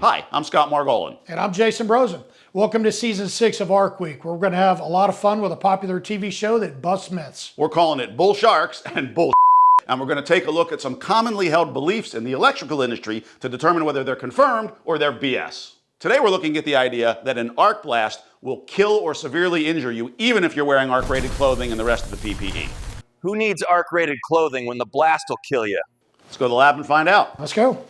Hi, I'm Scott Margolin. And I'm Jason Brosen. Welcome to Season 6 of Arc Week. We're going to have a lot of fun with a popular TV show that busts myths. We're calling it Bull Sharks and Bull and we're going to take a look at some commonly held beliefs in the electrical industry to determine whether they're confirmed or they're BS. Today we're looking at the idea that an arc blast will kill or severely injure you even if you're wearing arc-rated clothing and the rest of the PPE. Who needs arc-rated clothing when the blast will kill you? Let's go to the lab and find out. Let's go.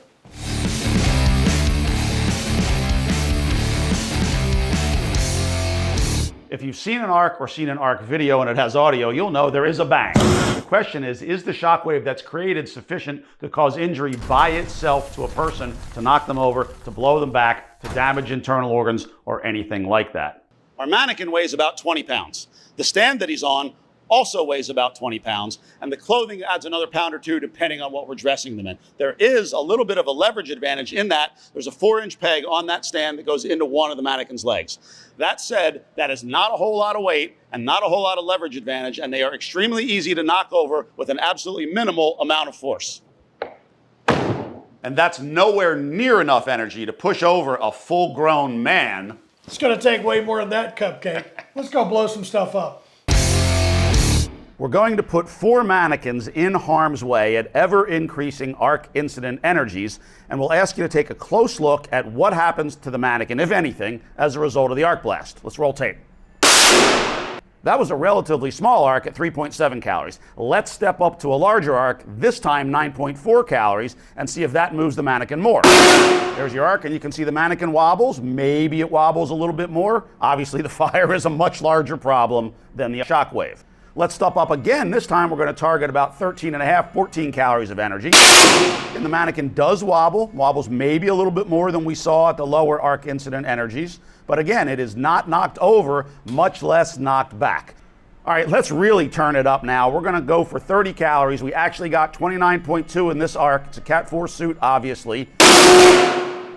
If you've seen an arc or seen an arc video and it has audio, you'll know there is a bang. The question is the shockwave that's created sufficient to cause injury by itself to a person, to knock them over, to blow them back, to damage internal organs, or anything like that? Our mannequin weighs about 20 pounds. The stand that he's on also weighs about 20 pounds, and the clothing adds another pound or two depending on what we're dressing them in. There is a little bit of a leverage advantage in that there's a 4-inch peg on that stand that goes into one of the mannequin's legs. That said, that is not a whole lot of weight and not a whole lot of leverage advantage, and they are extremely easy to knock over with an absolutely minimal amount of force. And that's nowhere near enough energy to push over a full-grown man. It's going to take way more than that, Cupcake. Let's go blow some stuff up. We're going to put 4 mannequins in harm's way at ever-increasing arc incident energies, and we'll ask you to take a close look at what happens to the mannequin, if anything, as a result of the arc blast. Let's roll tape. That was a relatively small arc at 3.7 calories. Let's step up to a larger arc, this time 9.4 calories, and see if that moves the mannequin more. There's your arc, and you can see the mannequin wobbles. Maybe it wobbles a little bit more. Obviously, the fire is a much larger problem than the shockwave. Let's step up again. This time we're going to target about 13.5, 14 calories of energy. And the mannequin does wobbles maybe a little bit more than we saw at the lower arc incident energies. But again, it is not knocked over, much less knocked back. All right, let's really turn it up now. We're going to go for 30 calories. We actually got 29.2 in this arc. It's a Cat 4 suit, obviously.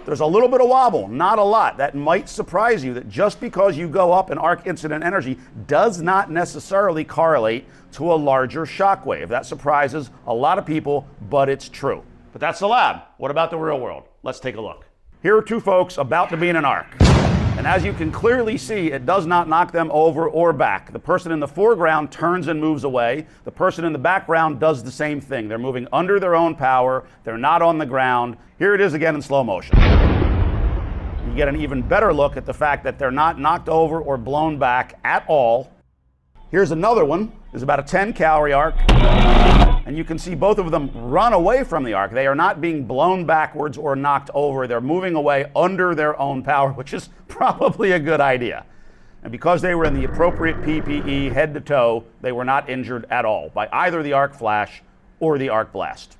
There's a little bit of wobble, not a lot. That might surprise you that just because you go up in arc incident energy does not necessarily correlate to a larger shockwave. That surprises a lot of people, but it's true. But that's the lab. What about the real world? Let's take a look. Here are 2 folks about to be in an arc. And as you can clearly see, it does not knock them over or back. The person in the foreground turns and moves away. The person in the background does the same thing. They're moving under their own power. They're not on the ground. Here it is again in slow motion. You get an even better look at the fact that they're not knocked over or blown back at all. Here's another one. It's about a 10-calorie arc. And you can see both of them run away from the arc. They are not being blown backwards or knocked over. They're moving away under their own power, which is probably a good idea. And because they were in the appropriate PPE head to toe, they were not injured at all by either the arc flash or the arc blast.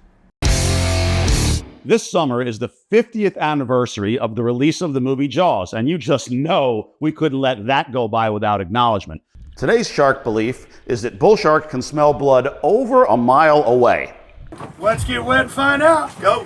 This summer is the 50th anniversary of the release of the movie Jaws, and you just know we couldn't let that go by without acknowledgement. Today's shark belief is that bull sharks can smell blood over a mile away. Let's get wet and find out. Go.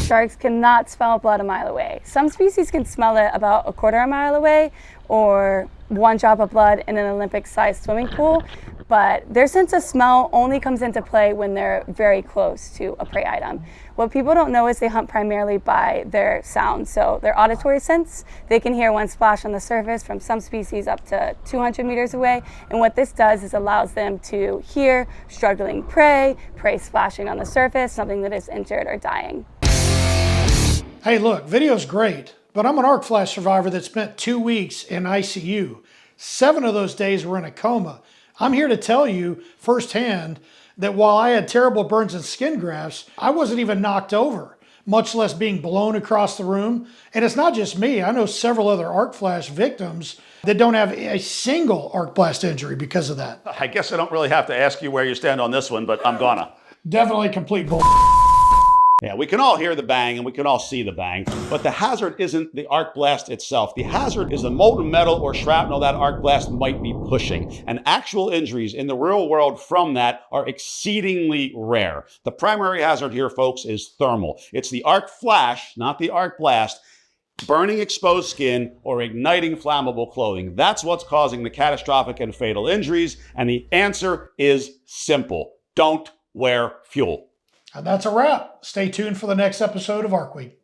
Sharks cannot smell blood a mile away. Some species can smell it about a quarter a mile away or 1 drop of blood in an Olympic-sized swimming pool, but their sense of smell only comes into play when they're very close to a prey item. What people don't know is they hunt primarily by their sound, so their auditory sense. They can hear one splash on the surface from some species up to 200 meters away, and what this does is allows them to hear struggling prey splashing on the surface, something that is injured or dying. Hey, look, video's great, but I'm an arc flash survivor that spent 2 weeks in ICU. 7 of those days were in a coma. I'm here to tell you firsthand that while I had terrible burns and skin grafts, I wasn't even knocked over, much less being blown across the room. And it's not just me. I know several other arc flash victims that don't have a single arc blast injury because of that. I guess I don't really have to ask you where you stand on this one, but I'm gonna. Definitely complete bull. Yeah, we can all hear the bang and we can all see the bang, but the hazard isn't the arc blast itself. The hazard is the molten metal or shrapnel that arc blast might be pushing. And actual injuries in the real world from that are exceedingly rare. The primary hazard here, folks, is thermal. It's the arc flash, not the arc blast, burning exposed skin or igniting flammable clothing. That's what's causing the catastrophic and fatal injuries. And the answer is simple. Don't wear fuel. And that's a wrap. Stay tuned for the next episode of Arc Week.